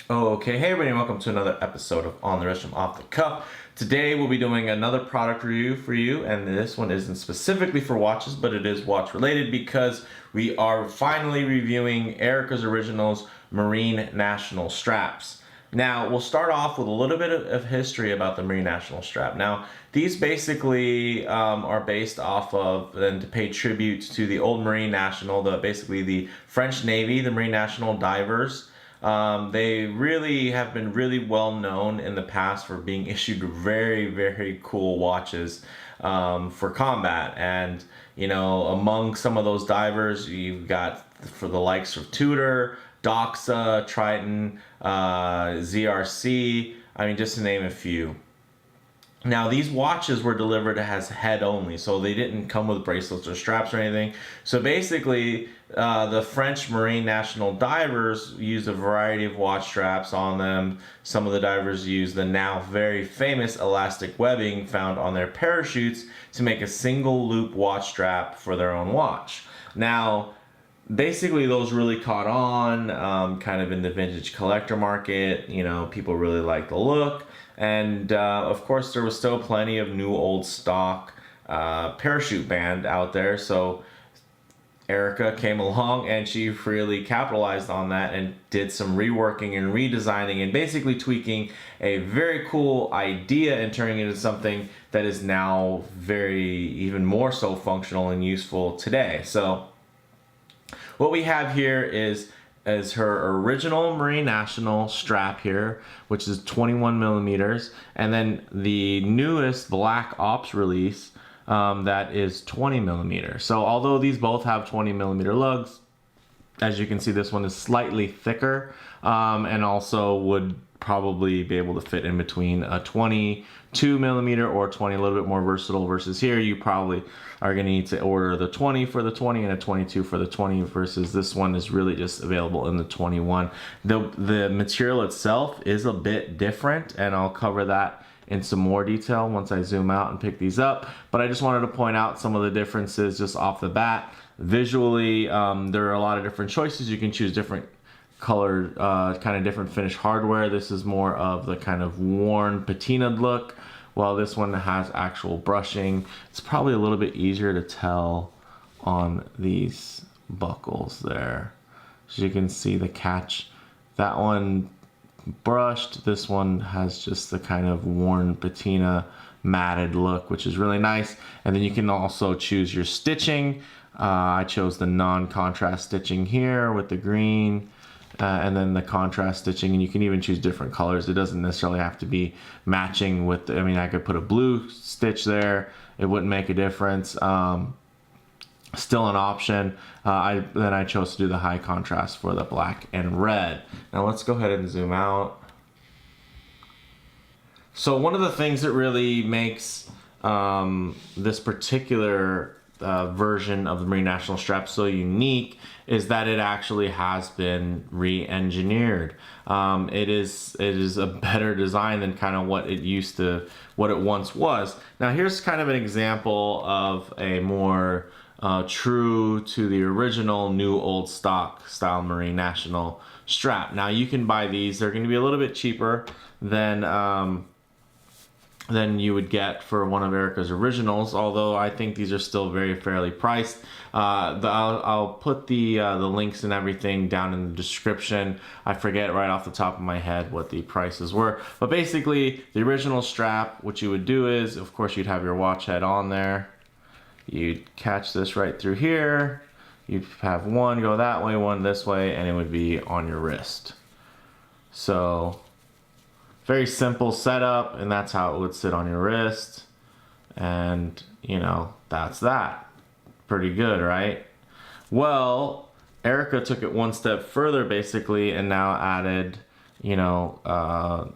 Okay, hey everybody, welcome to another episode of On the Wrist from Off the Cuff. Today we'll be doing another product review for you, and this one isn't specifically for watches, but it is watch related because we are finally reviewing Erika's Originals Marine Nationale straps. Now, we'll start off with a little bit of history about the Marine Nationale strap. Now, these basically are based off of, and to pay tribute to the old Marine Nationale, basically the French Navy, the Marine Nationale divers. They really have been really well known in the past for being issued very, very cool watches for combat. And, you know, among some of those divers, you've got for the likes of Tudor, Doxa, Triton, ZRC, I mean, just to name a few. Now, these watches were delivered as head only, so they didn't come with bracelets or straps or anything. So basically, the French Marine Nationale divers used a variety of watch straps on them. Some of the divers used the now very famous elastic webbing found on their parachutes to make a single loop watch strap for their own watch. Now, basically those really caught on kind of in the vintage collector market. You know, people really like the look. And of course, there was still plenty of new old stock parachute band out there. So Erika came along and she really capitalized on that and did some reworking and redesigning and basically tweaking a very cool idea and turning it into something that is now even more so functional and useful today. So what we have here is her original Marine Nationale strap here, which is 21 millimeters, and then the newest Black Ops release that is 20 millimeters. So although these both have 20 millimeter lugs, as you can see, this one is slightly thicker and also would probably be able to fit in between a 22 millimeter or 20, a little bit more versatile, versus here you probably are going to need to order the 20 for the 20 and a 22 for the 20, versus this one is really just available in the 21. The material itself is a bit different, and I'll cover that in some more detail once I zoom out and pick these up. But I just wanted to point out some of the differences just off the bat. Visually, there are a lot of different choices. You can choose different colored, kind of different finished hardware. This is more of the kind of worn patinaed look, while this one has actual brushing. It's probably a little bit easier to tell on these buckles there. So you can see the catch. That one brushed, this one has just the kind of worn patina matted look, which is really nice. And then you can also choose your stitching. I chose the non-contrast stitching here with the green. And then the contrast stitching, and you can even choose different colors. It doesn't necessarily have to be matching with, I mean, I could put a blue stitch there. It wouldn't make a difference. Still an option. Then I chose to do the high contrast for the black and red. Now let's go ahead and zoom out. So one of the things that really makes this particular version of the Marine Nationale strap so unique is that it actually has been re-engineered. It is a better design than kind of what it once was. Now here's kind of an example of a more true to the original new old stock style Marine Nationale strap. Now you can buy these, they're going to be a little bit cheaper than you would get for one of Erika's Originals, although I think these are still very fairly priced. I'll put the links and everything down in the description. I forget right off the top of my head what the prices were, but basically the original strap, what you would do is, of course, you'd have your watch head on there. You'd catch this right through here. You'd have one go that way, one this way, and it would be on your wrist. So very simple setup, and that's how it would sit on your wrist. And, you know, that's that. Pretty good, right? Well, Erika took it one step further, basically, and now added, you know,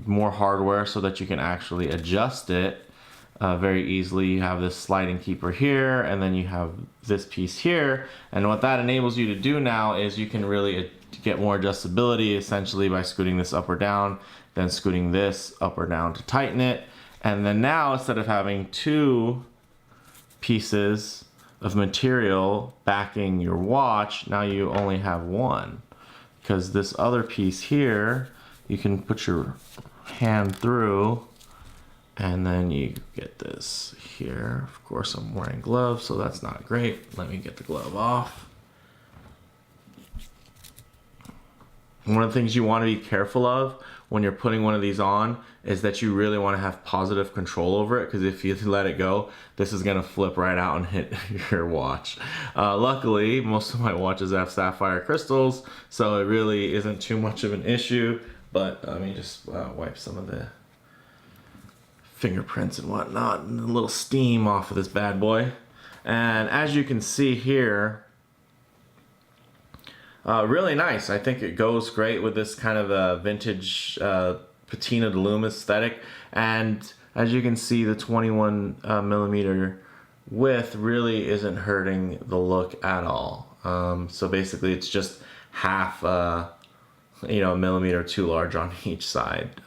more hardware so that you can actually adjust it very easily. You have this sliding keeper here, and then you have this piece here. And what that enables you to do now is you can really get more adjustability, essentially by scooting this up or down, then scooting this up or down to tighten it. And then now, instead of having two pieces of material backing your watch, now you only have one. because this other piece here, you can put your hand through, and then you get this here. Of course, I'm wearing gloves, so that's not great. Let me get the glove off. One of the things you want to be careful of when you're putting one of these on is that you really want to have positive control over it, because if you let it go, this is going to flip right out and hit your watch. Luckily, most of my watches have sapphire crystals, so it really isn't too much of an issue. But let me just wipe some of the fingerprints and whatnot and a little steam off of this bad boy. And as you can see here, really nice. I think it goes great with this kind of a vintage patina de lume aesthetic. And as you can see, the 21 millimeter width really isn't hurting the look at all. So basically it's just half a millimeter too large on each side.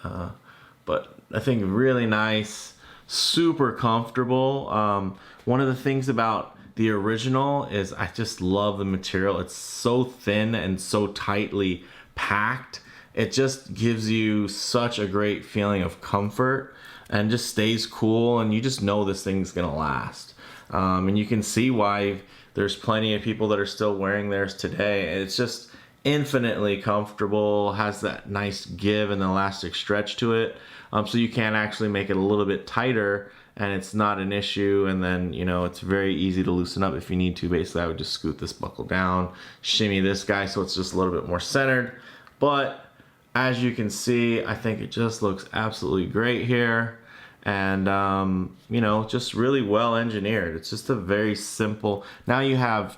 But I think really nice, super comfortable. One of the things about the original is I just love the material. It's so thin and so tightly packed. It just gives you such a great feeling of comfort and just stays cool, and you just know this thing's gonna last. And you can see why there's plenty of people that are still wearing theirs today. It's just infinitely comfortable, has that nice give and elastic stretch to it. So you can actually make it a little bit tighter, and it's not an issue. And then, it's very easy to loosen up if you need to. Basically, I would just scoot this buckle down, shimmy this guy so it's just a little bit more centered. But as you can see, I think it just looks absolutely great here. And, just really well engineered. It's just a very simple, now you have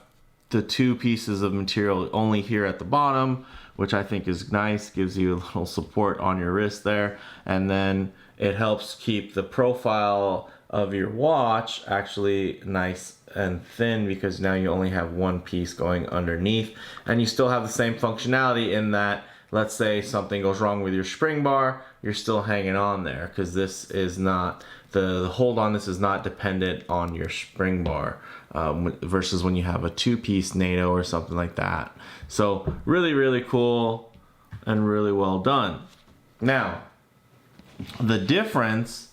the two pieces of material only here at the bottom, which I think is nice, gives you a little support on your wrist there. And then it helps keep the profile of your watch actually nice and thin, because now you only have one piece going underneath, and you still have the same functionality in that, let's say something goes wrong with your spring bar, you're still hanging on there, because this is not, the hold on this is not dependent on your spring bar, versus when you have a two-piece NATO or something like that. So really, really cool and really well done. Now, the difference,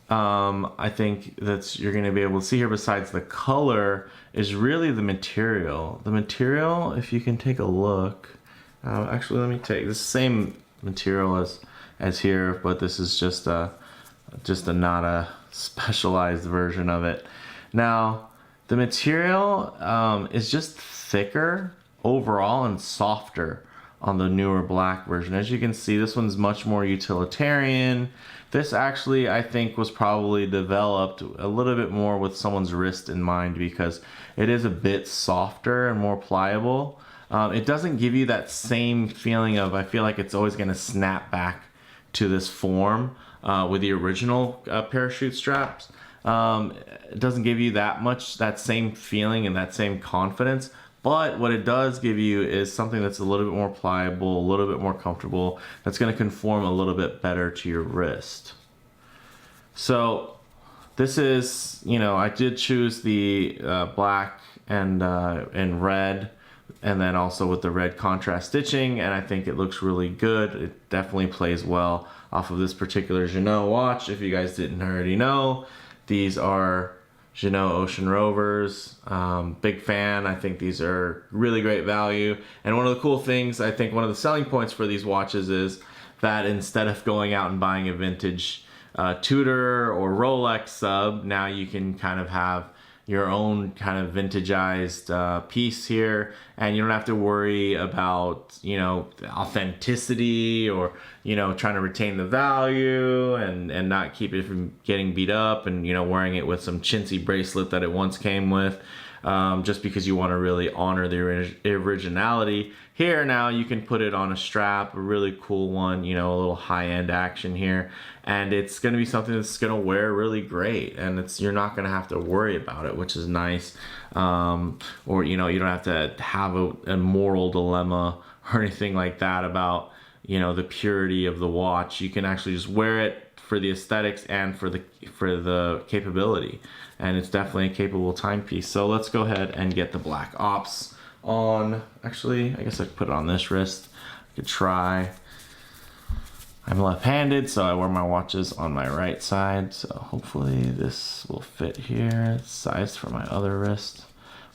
I think that you're going to be able to see here, besides the color, is really the material. The material, if you can take a look, actually let me take the same material as here, but this is just a not a specialized version of it. Now, the material is just thicker overall and softer on the newer black version. As you can see, this one's much more utilitarian. This actually, I think, was probably developed a little bit more with someone's wrist in mind, because it is a bit softer and more pliable. It doesn't give you that same feeling of, I feel like it's always going to snap back to this form with the original parachute straps. It doesn't give you that same feeling and that same confidence. But what it does give you is something that's a little bit more pliable, a little bit more comfortable, that's going to conform a little bit better to your wrist. So this is, I did choose the black and red, and then also with the red contrast stitching, and I think it looks really good. It definitely plays well off of this particular Jeanneau watch. If you guys didn't already know, these are Jeanneau Ocean Rovers. Big fan. I think these are really great value. And one of the cool things, I think one of the selling points for these watches is that instead of going out and buying a vintage Tudor or Rolex sub, now you can kind of have your own kind of vintageized piece here, and you don't have to worry about authenticity or trying to retain the value and not keep it from getting beat up, and wearing it with some chintzy bracelet that it once came with, just because you want to really honor the originality. Here now you can put it on a strap, a really cool one, a little high-end action here, and it's going to be something that's going to wear really great, and you're not going to have to worry about it, which is nice. Or you don't have to have a moral dilemma or anything like that about the purity of the watch. You can actually just wear it for the aesthetics and for the capability, and it's definitely a capable timepiece. So let's go ahead and get the Black Ops on, actually, I guess I could put it on this wrist. I could try. I'm left-handed, so I wear my watches on my right side, so hopefully this will fit here. It's sized for my other wrist.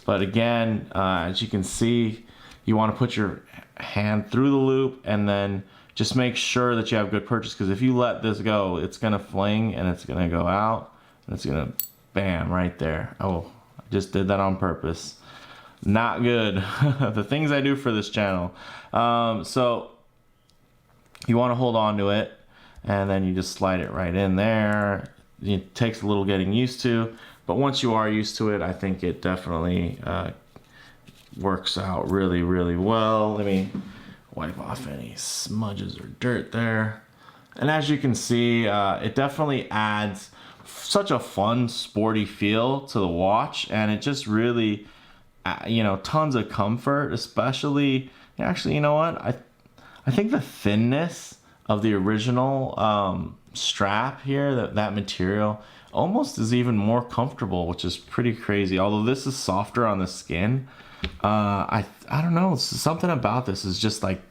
But again, as you can see, you want to put your hand through the loop and then just make sure that you have good purchase, because if you let this go, it's going to fling and it's going to go out and it's going to bam right there. Oh, I just did that on purpose. Not good. The things I do for this channel. So you want to hold on to it and then you just slide it right in there. It takes a little getting used to, but once you are used to it, I think it definitely works out really, really well. Let me wipe off any smudges or dirt there. And as you can see, it definitely adds such a fun, sporty feel to the watch, and it just really, you know, tons of comfort, especially, actually, you know what? I think the thinness of the original strap here, that material, almost is even more comfortable, which is pretty crazy. Although this is softer on the skin, I don't know, something about this is just like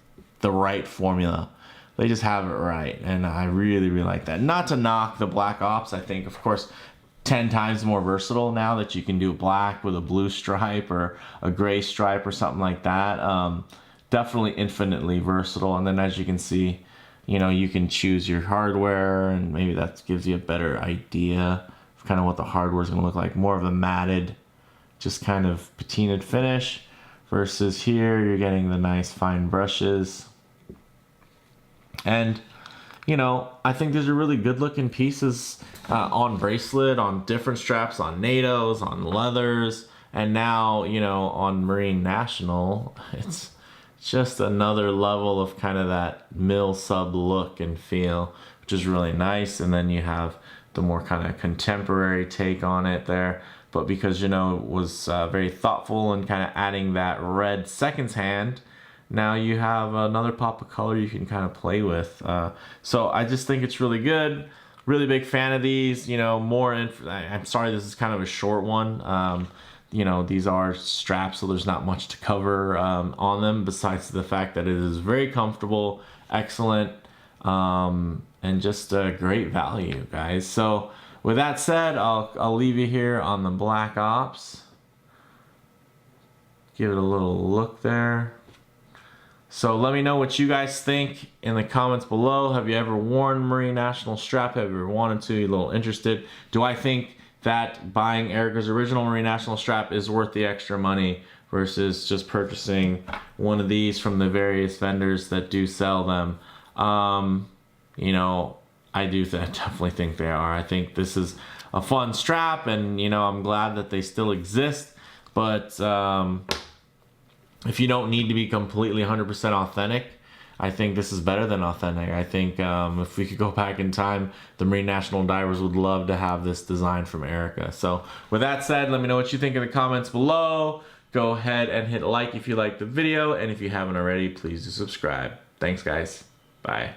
the right formula. They just have it right, and I really, really like that. Not to knock the Black Ops, I think, of course, 10 times more versatile now that you can do black with a blue stripe or a gray stripe or something like that. Definitely infinitely versatile. And then as you can see, you know, you can choose your hardware, and maybe that gives you a better idea of kind of what the hardware is going to look like. More of a matted, just kind of patinaed finish, versus here you're getting the nice fine brushes. And you know, I think these are really good looking pieces on bracelet, on different straps, on NATOs, on leathers, and now, you know, on Marine National. It's just another level of kind of that mill sub look and feel, which is really nice. And then you have the more kind of contemporary take on it there. But because, you know, it was very thoughtful and kind of adding that red seconds hand, now you have another pop of color you can kind of play with. So I just think it's really good. Really big fan of these. You know, I'm sorry this is kind of a short one. You know, these are straps, so there's not much to cover on them, besides the fact that it is very comfortable, excellent, and just a great value, guys. So with that said, I'll leave you here on the Black Ops. Give it a little look there. So let me know what you guys think in the comments below. Have you ever worn Marine National strap? Have you ever wanted to? You a little interested? Do I think that buying Erika's original Marine National strap is worth the extra money versus just purchasing one of these from the various vendors that do sell them? You know, I do definitely think they are. I think this is a fun strap, and you know, I'm glad that they still exist. But if you don't need to be completely 100% authentic, I think this is better than authentic. I think if we could go back in time, the Marine National divers would love to have this design from Erika. So with that said, let me know what you think in the comments below. Go ahead and hit like if you liked the video, and if you haven't already, please do subscribe. Thanks, guys. Bye.